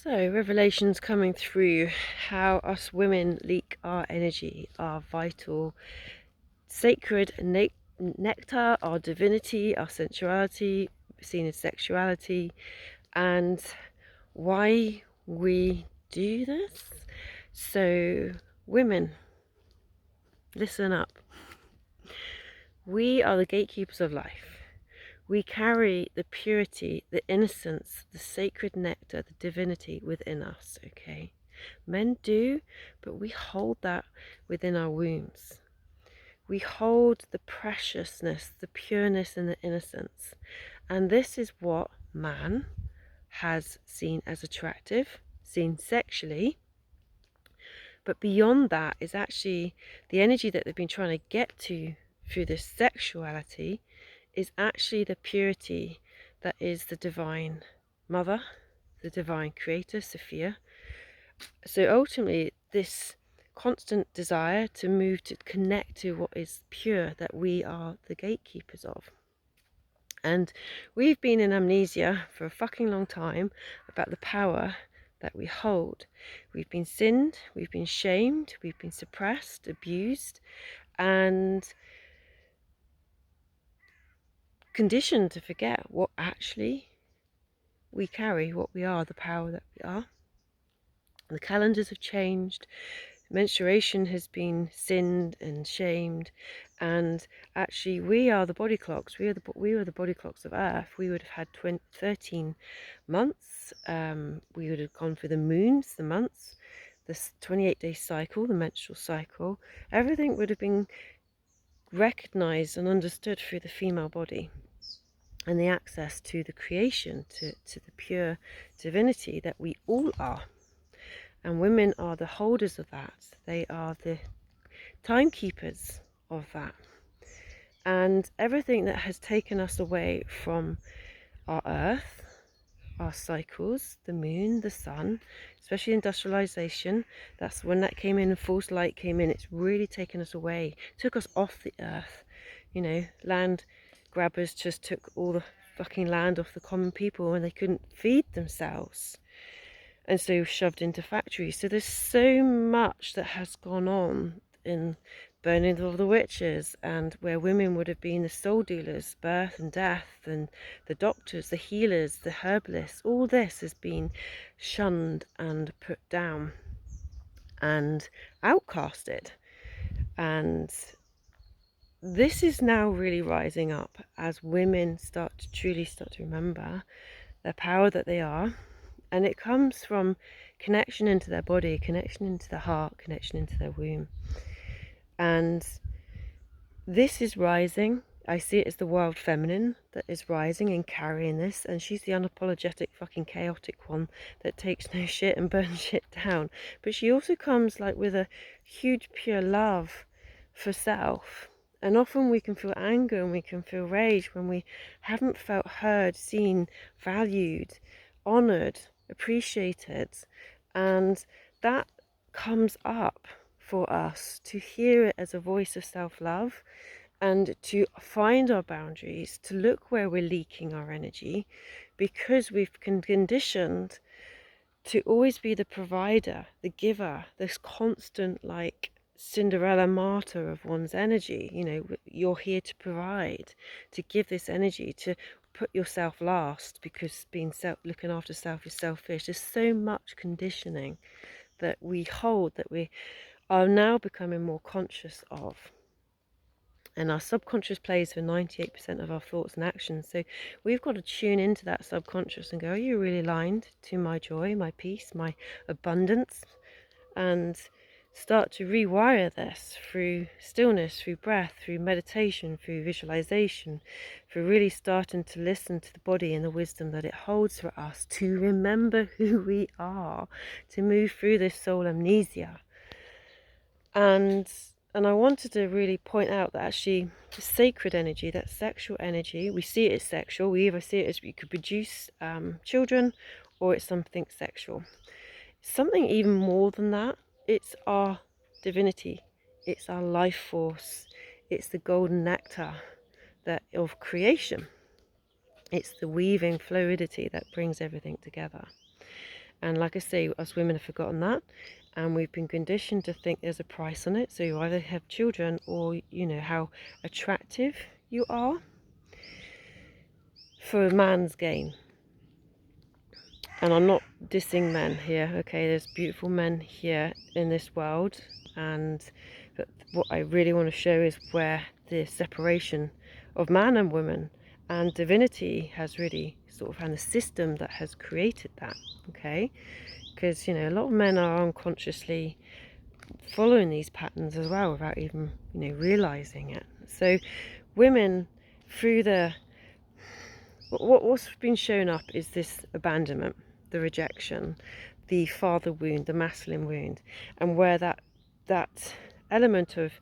So, revelations coming through how us women leak our energy, our vital, sacred nectar, our divinity, our sensuality, seen as sexuality, and why we do this. So, women, listen up. We are the gatekeepers of life. We carry the purity, the innocence, the sacred nectar, the divinity within us, okay? Men do, but we hold that within our wombs. We hold the preciousness, the pureness, and the innocence. And this is what man has seen as attractive, seen sexually. But beyond that is actually the energy that they've been trying to get to through this sexuality is actually the purity that is the divine mother, the divine creator, Sophia. So ultimately, this constant desire to move to connect to what is pure, that we are the gatekeepers of. And we've been in amnesia for a fucking long time about the power that we hold. We've been sinned, we've been shamed, we've been suppressed, abused, and conditioned to forget what actually we carry, what we are, the power that we are. The calendars have changed, menstruation has been sinned and shamed, and actually we are the body clocks. We were the body clocks of Earth. We would have had 13 months. We would have gone for the moons, the months, this 28-day cycle, the menstrual cycle. Everything would have been recognized and understood through the female body, and the access to the creation, to the pure divinity that we all are. And women are the holders of that. They are the timekeepers of that. And everything that has taken us away from our earth, our cycles, the moon, the sun, especially industrialization, that's when that came in and false light came in. It's really taken us away, took us off the earth. You know, land grabbers just took all the fucking land off the common people when they couldn't feed themselves, and so shoved into factories. So there's so much that has gone on in burning of the witches, and where women would have been the soul dealers, birth and death, and the doctors, the healers, the herbalists. All this has been shunned and put down and outcasted. And this is now really rising up as women truly start to remember the power that they are. And it comes from connection into their body, connection into the heart, connection into their womb. And this is rising. I see it as the wild feminine that is rising and carrying this. And she's the unapologetic fucking chaotic one that takes no shit and burns shit down. But she also comes like with a huge pure love for self. And often we can feel anger and we can feel rage when we haven't felt heard, seen, valued, honoured, appreciated. And that comes up for us to hear it as a voice of self-love and to find our boundaries, to look where we're leaking our energy, because we've conditioned to always be the provider, the giver, this constant like Cinderella martyr of one's energy. You know, you're here to provide, to give this energy, to put yourself last, because looking after self is selfish. There's so much conditioning that we hold that we are now becoming more conscious of. And our subconscious plays for 98% of our thoughts and actions. So we've got to tune into that subconscious and go, are you really aligned to my joy, my peace, my abundance? And start to rewire this through stillness, through breath, through meditation, through visualization, through really starting to listen to the body and the wisdom that it holds for us to remember who we are, to move through this soul amnesia. And I wanted to really point out that actually the sacred energy, that sexual energy, we see it as sexual. We either see it as we could produce children, or it's something sexual. Something even more than that. It's our divinity. It's our life force. It's the golden nectar of creation. It's the weaving fluidity that brings everything together. And like I say, us women have forgotten that, and we've been conditioned to think there's a price on it. So you either have children, or you know how attractive you are for a man's gain. And I'm not dissing men here, okay? There's beautiful men here in this world, but what I really want to show is where the separation of man and woman and divinity has really sort of, and the system that has created that, okay? Because, you know, a lot of men are unconsciously following these patterns as well without even, you know, realizing it. So women, through the what's been shown up is this abandonment, the rejection, the father wound, the masculine wound, and where that element of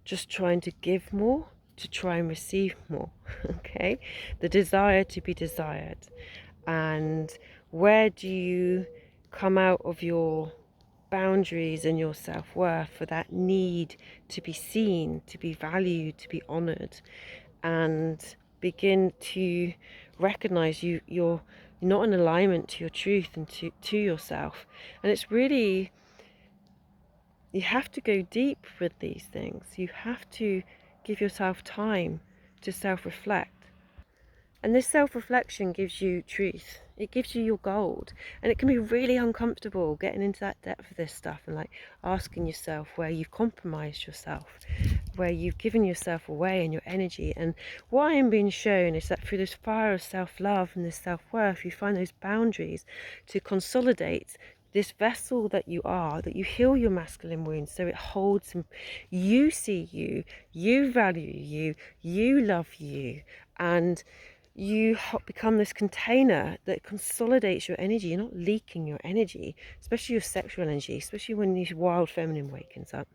just trying to give more, to try and receive more, okay, the desire to be desired. And where do you come out of your boundaries and your self-worth for that need to be seen, to be valued, to be honored, and begin to recognize you're not in alignment to your truth and to yourself. And it's really, you have to go deep with these things. You have to give yourself time to self-reflect. And this self-reflection gives you truth. It gives you your gold. And it can be really uncomfortable getting into that depth of this stuff and like asking yourself where you've compromised yourself, where you've given yourself away and your energy. And what I am being shown is that through this fire of self-love and this self-worth, you find those boundaries to consolidate this vessel that you are, that you heal your masculine wounds so it holds, and you see you, you value you, you love you, and you become this container that consolidates your energy. You're not leaking your energy, especially your sexual energy, especially when this wild feminine wakens up.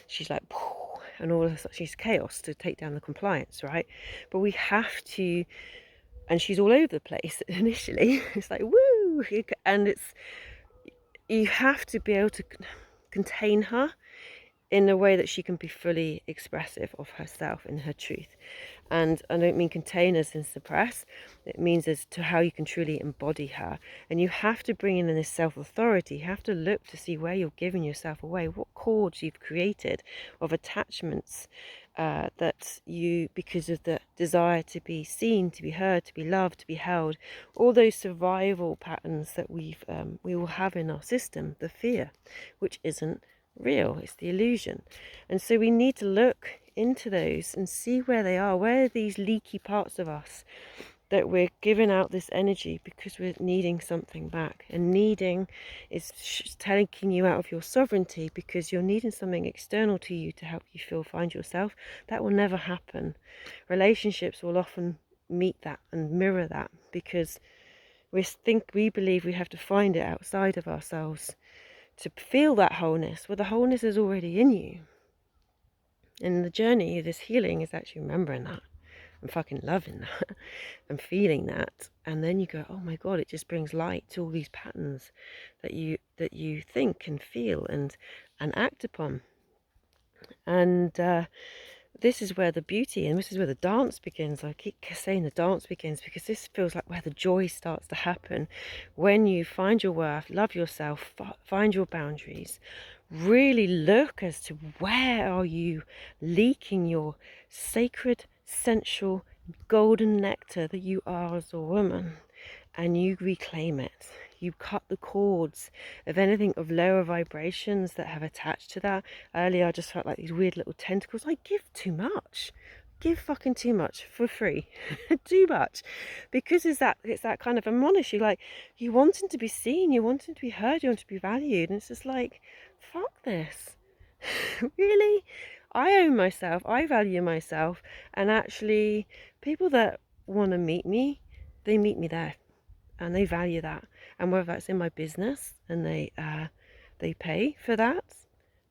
She's like, and all of a sudden she's chaos to take down the compliance, right? But we have to, and she's all over the place initially. It's like, woo! And you have to be able to contain her in a way that she can be fully expressive of herself and her truth. And I don't mean contain as in suppress. It means as to how you can truly embody her. And you have to bring in this self-authority. You have to look to see where you're giving yourself away, what cords you've created of attachments that you, because of the desire to be seen, to be heard, to be loved, to be held, all those survival patterns that we will have in our system, the fear, which isn't real, it's the illusion. And so we need to look into those and see where they are. Where are these leaky parts of us that we're giving out this energy because we're needing something back? And needing is taking you out of your sovereignty because you're needing something external to you to help you find yourself. That will never happen. Relationships will often meet that and mirror that because we believe we have to find it outside of ourselves to feel that wholeness. Well, the wholeness is already in you. And the journey, this healing, is actually remembering that and fucking loving that and feeling that. And then you go, oh my God, it just brings light to all these patterns that you think and feel and act upon. And this is where the beauty, and this is where the dance begins. I keep saying the dance begins because this feels like where the joy starts to happen. When you find your worth, love yourself, find your boundaries, really look as to where are you leaking your sacred, sensual, golden nectar that you are as a woman, and you reclaim it. You cut the cords of anything of lower vibrations that have attached to that. Earlier I just felt like these weird little tentacles. I give too much. Give fucking too much for free. Too much. Because it's that kind of admonish you, like you wanting to be seen, you wanting to be heard, you want to be valued, and it's just like, fuck this. Really? I own myself, I value myself, and actually people that want to meet me, they meet me there. And they value that, and whether that's in my business and they pay for that,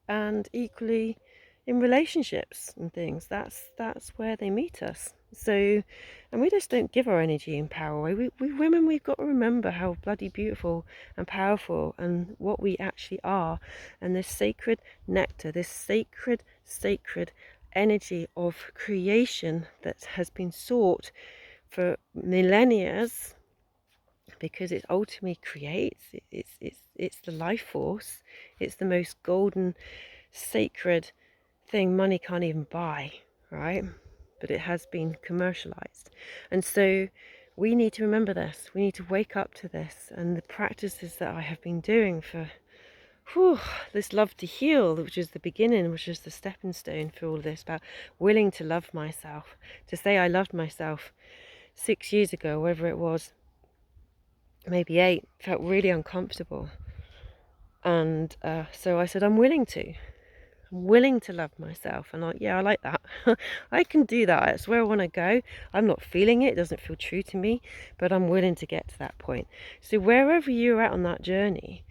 and equally in relationships and things, that's where they meet us. So, and we just don't give our energy and power away. We women, we've got to remember how bloody beautiful and powerful and what we actually are, and this sacred nectar, this sacred energy of creation that has been sought for millennia because it ultimately creates. It's the life force. It's the most golden, sacred thing money can't even buy, right? But it has been commercialized. And so we need to remember this. We need to wake up to this. And the practices that I have been doing for this love to heal, which is the beginning, which is the stepping stone for all this, about willing to love myself, to say I loved myself 6 years ago, whatever it was, maybe 8, felt really uncomfortable. And so I said, I'm willing to love myself. And I like that. I can do that. It's where I want to go. I'm not feeling it. It doesn't feel true to me, but I'm willing to get to that point. So wherever you're at on that journey,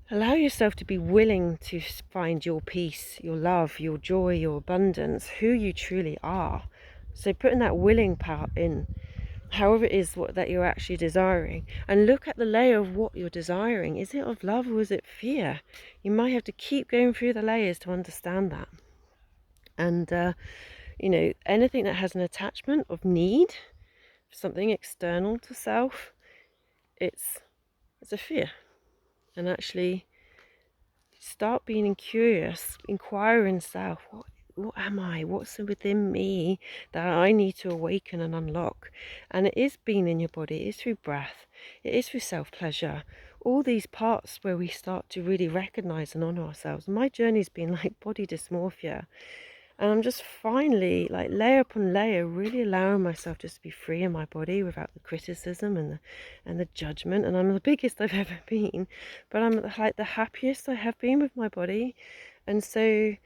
allow yourself to be willing to find your peace, your love, your joy, your abundance, who you truly are. So putting that willing part in, however it is that you're actually desiring, and look at the layer of what you're desiring. Is it of love or is it fear? You might have to keep going through the layers to understand that. And anything that has an attachment of need, something external to self, it's a fear. And actually start being curious, inquire in self. What am I? What's within me that I need to awaken and unlock? And it is being in your body, it is through breath, it is through self-pleasure. All these parts where we start to really recognize and honor ourselves. My journey's been like body dysmorphia. And I'm just finally, like layer upon layer, really allowing myself just to be free in my body without the criticism and the judgment. And I'm the biggest I've ever been, but I'm like the happiest I have been with my body. And so,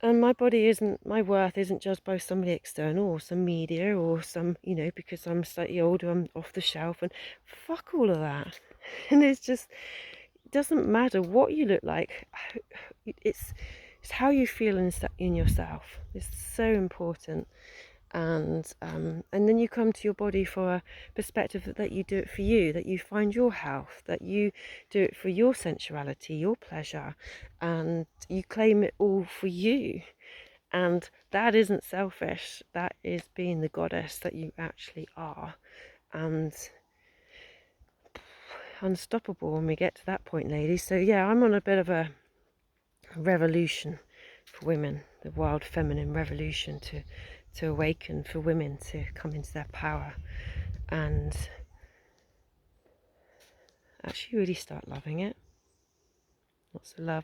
and my body isn't, my worth isn't judged by somebody external or some media or some, because I'm slightly older, I'm off the shelf, and fuck all of that. And it's just, it doesn't matter what you look like. It's how you feel in yourself. It's so important. And then you come to your body for a perspective that you do it for you, that you find your health, that you do it for your sensuality, your pleasure, and you claim it all for you. And that isn't selfish. That is being the goddess that you actually are. And unstoppable when we get to that point, ladies. So yeah, I'm on a bit of a revolution for women, the wild feminine revolution to awaken, for women to come into their power and actually really start loving it. Lots of love.